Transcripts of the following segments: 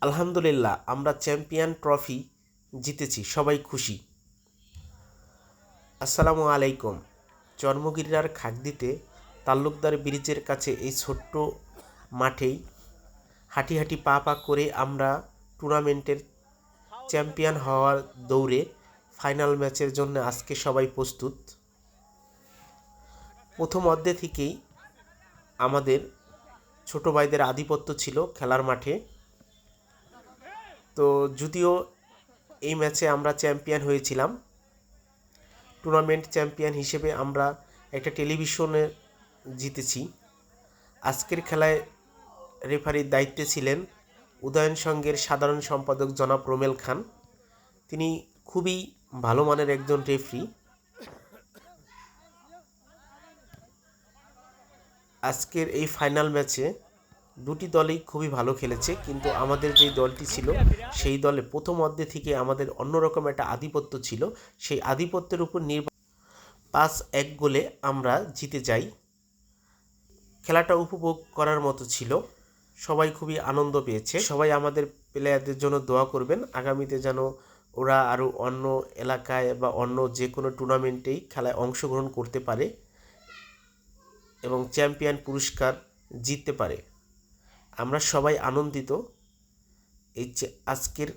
আলহামদুলিল্লাহ আমরা champion trophy জিতেছি, সবাই খুশি। আসসালামু আলাইকুম। চর্মগিরার খাগদিতে তালুকদার ব্রিজের কাছে এই ছোট্ট মাঠেই হাঁটি হাঁটি পা পা করে আমরা টুর্নামেন্টের চ্যাম্পিয়ন হওয়ার দৌড়ে ফাইনাল ম্যাচের জন্য আজকে সবাই প্রস্তুত। প্রথম অর্ধে থেকেই আমাদের ছোট ভাইদের আধিপত্য ছিল খেলার মাঠে। তো যদিও এই ম্যাচে আমরা চ্যাম্পিয়ন হয়েছিলাম, টুর্নামেন্ট চ্যাম্পিয়ন হিসেবে আমরা একটা টেলিভিশনে জিতেছি। আজকের খেলায় রেফারির দায়িত্বে ছিলেন উদয়ন সংঘের সাধারণ সম্পাদক জনাব রোমেল খান। তিনি খুবই ভালো মানের একজন রেফারি। আজকের এই ফাইনাল ম্যাচে দুটি দলই খুবই ভালো খেলেছে, কিন্তু আমাদের যে দলটি ছিল সেই দলে প্রথম অর্ধে থেকে আমাদের অন্যরকম একটা আধিপত্য ছিল। সেই আধিপত্যের উপর 5-1 গোলে আমরা জিতে যাই। খেলাটা উপভোগ করার মতো ছিল, সবাই খুবই আনন্দ পেয়েছে। সবাই আমাদের প্লেয়ারদের জন্য দোয়া করবেন, আগামীতে যেন ওরা আরও অন্য এলাকায় বা অন্য যে কোনো টুর্নামেন্টেই খেলায় অংশগ্রহণ করতে পারে এবং চ্যাম্পিয়ন পুরস্কার জিততে পারে। আমরা সবাই আনন্দিত আজকের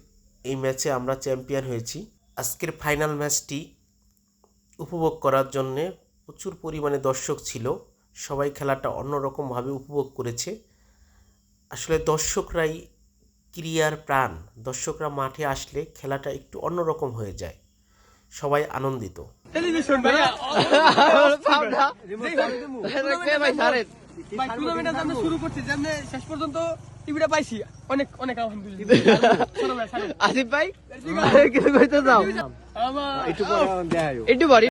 এই ম্যাচে আমরা চ্যাম্পিয়ন হয়েছি। আজকের ফাইনাল ম্যাচটি উপভোগ করার জন্যে প্রচুর পরিমাণে দর্শক ছিল। সবাই খেলাটা অন্যরকমভাবে উপভোগ করেছে। আসলে দর্শকরাই ক্রীড়ার প্রাণ। দর্শকরা মাঠে আসলে খেলাটা একটু অন্যরকম হয়ে যায়। সবাই আনন্দিত। শুরু করছি যেমনি শেষ পর্যন্ত টিভিটা পাইছি, অনেক অনেক আলহামদুলিল্লাহ। আসিফ ভাই কিছু কইতে যাও, একটু পরে